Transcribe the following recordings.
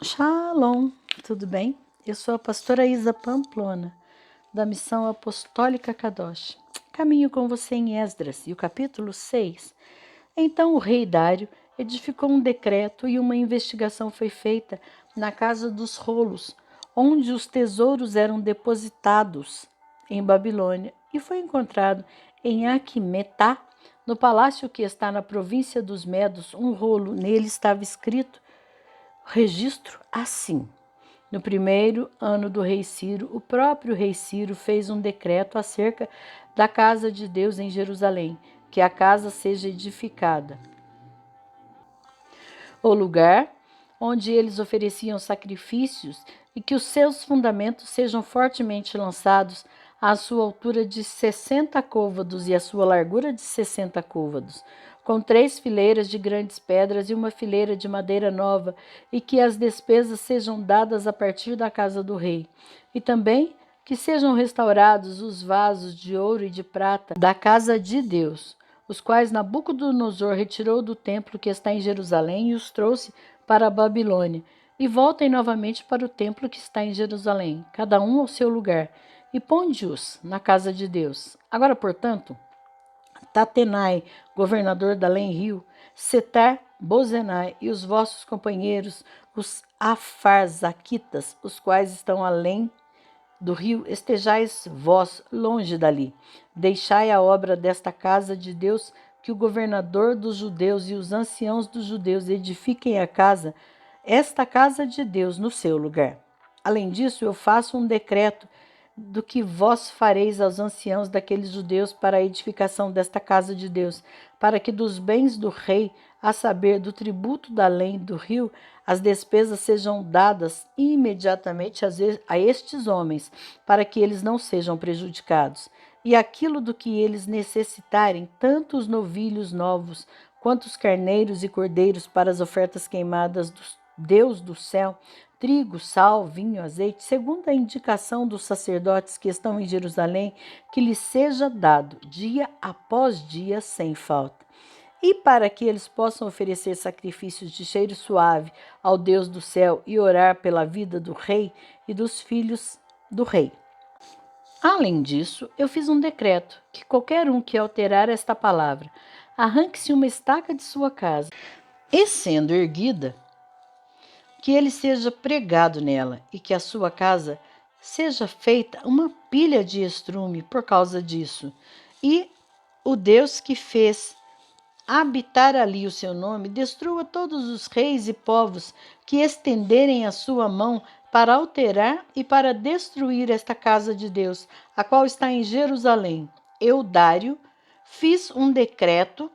Shalom, tudo bem? Eu sou a pastora Isa Pamplona, da Missão Apostólica Kadosh. Caminho com você em Esdras, e o capítulo 6. Então o rei Dário edificou um decreto e uma investigação foi feita na casa dos rolos, onde os tesouros eram depositados em Babilônia, e foi encontrado em Aquimetá, no palácio que está na província dos Medos, um rolo. Nele estava escrito registro assim: no primeiro ano do rei Ciro, o próprio rei Ciro fez um decreto acerca da casa de Deus em Jerusalém, que a casa seja edificada. O lugar onde eles ofereciam sacrifícios e que os seus fundamentos sejam fortemente lançados à sua altura de 60 côvados e a sua largura de 60 côvados, com 3 fileiras de grandes pedras e uma fileira de madeira nova, e que as despesas sejam dadas a partir da casa do rei. E também que sejam restaurados os vasos de ouro e de prata da casa de Deus, os quais Nabucodonosor retirou do templo que está em Jerusalém e os trouxe para a Babilônia, e voltem novamente para o templo que está em Jerusalém, cada um ao seu lugar, e ponde-os na casa de Deus. Agora, portanto, Tatenai, governador da Além-Rio, Setar-Bozenai e os vossos companheiros, os Afarzaquitas, os quais estão além do rio, estejais vós longe dali. Deixai a obra desta casa de Deus, que o governador dos judeus e os anciãos dos judeus edifiquem esta casa de Deus no seu lugar. Além disso, eu faço um decreto do que vós fareis aos anciãos daqueles judeus para a edificação desta casa de Deus, para que dos bens do rei, a saber, do tributo da além do rio, as despesas sejam dadas imediatamente a estes homens, para que eles não sejam prejudicados. E aquilo do que eles necessitarem, tanto os novilhos novos, quanto os carneiros e cordeiros para as ofertas queimadas do Deus do céu, trigo, sal, vinho, azeite, segundo a indicação dos sacerdotes que estão em Jerusalém, que lhes seja dado, dia após dia, sem falta. E para que eles possam oferecer sacrifícios de cheiro suave ao Deus do céu e orar pela vida do rei e dos filhos do rei. Além disso, eu fiz um decreto que qualquer um que alterar esta palavra, arranque-se uma estaca de sua casa, e sendo erguida, que ele seja pregado nela, e que a sua casa seja feita uma pilha de estrume por causa disso. E o Deus que fez habitar ali o seu nome, destrua todos os reis e povos que estenderem a sua mão para alterar e para destruir esta casa de Deus, a qual está em Jerusalém. Eu, Dário, fiz um decreto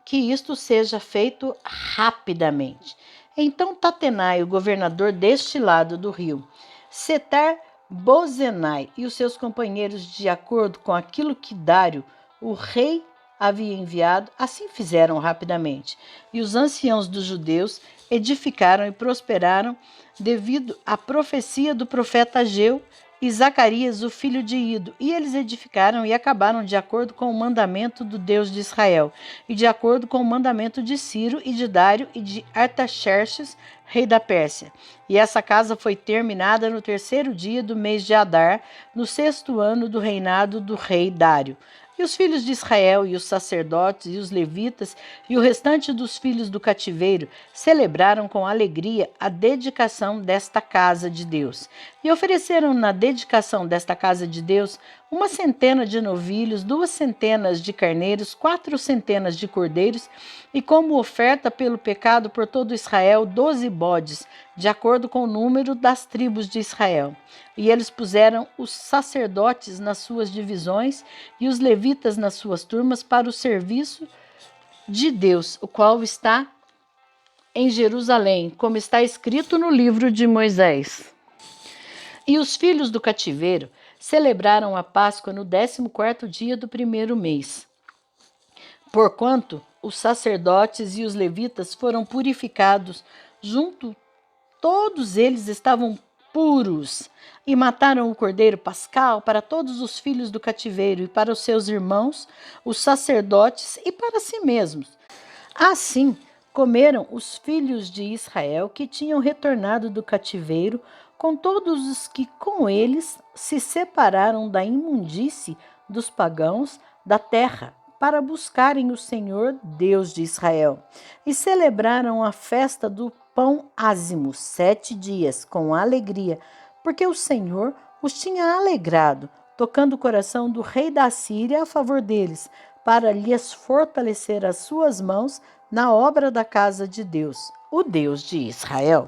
que isto seja feito rapidamente. Então Tatenai, o governador deste lado do rio, Setar-Bozenai e os seus companheiros, de acordo com aquilo que Dário, o rei, havia enviado, assim fizeram rapidamente. E os anciãos dos judeus edificaram e prosperaram devido à profecia do profeta Ageu e Zacarias, o filho de Ido. E eles edificaram e acabaram de acordo com o mandamento do Deus de Israel, e de acordo com o mandamento de Ciro e de Dário e de Artaxerxes, rei da Pérsia. E essa casa foi terminada no 3º dia do mês de Adar, no 6º ano do reinado do rei Dário. E os filhos de Israel, e os sacerdotes, e os levitas, e o restante dos filhos do cativeiro celebraram com alegria a dedicação desta casa de Deus. E ofereceram na dedicação desta casa de Deus 100 de novilhos, 200 de carneiros, 400 de cordeiros, e como oferta pelo pecado por todo Israel, 12 bodes, de acordo com o número das tribos de Israel. E eles puseram os sacerdotes nas suas divisões e os levitas nas suas turmas para o serviço de Deus, o qual está em Jerusalém, como está escrito no livro de Moisés. E os filhos do cativeiro celebraram a Páscoa no 14º dia do 1º mês. Porquanto os sacerdotes e os levitas foram purificados todos eles estavam puros, e mataram o cordeiro pascal para todos os filhos do cativeiro, e para os seus irmãos, os sacerdotes, e para si mesmos. Assim, comeram os filhos de Israel que tinham retornado do cativeiro, com todos os que com eles se separaram da imundície dos pagãos da terra, para buscarem o Senhor Deus de Israel. E celebraram a festa do pão ázimo 7 dias, com alegria, porque o Senhor os tinha alegrado, tocando o coração do rei da Síria a favor deles, para lhes fortalecer as suas mãos na obra da casa de Deus, o Deus de Israel.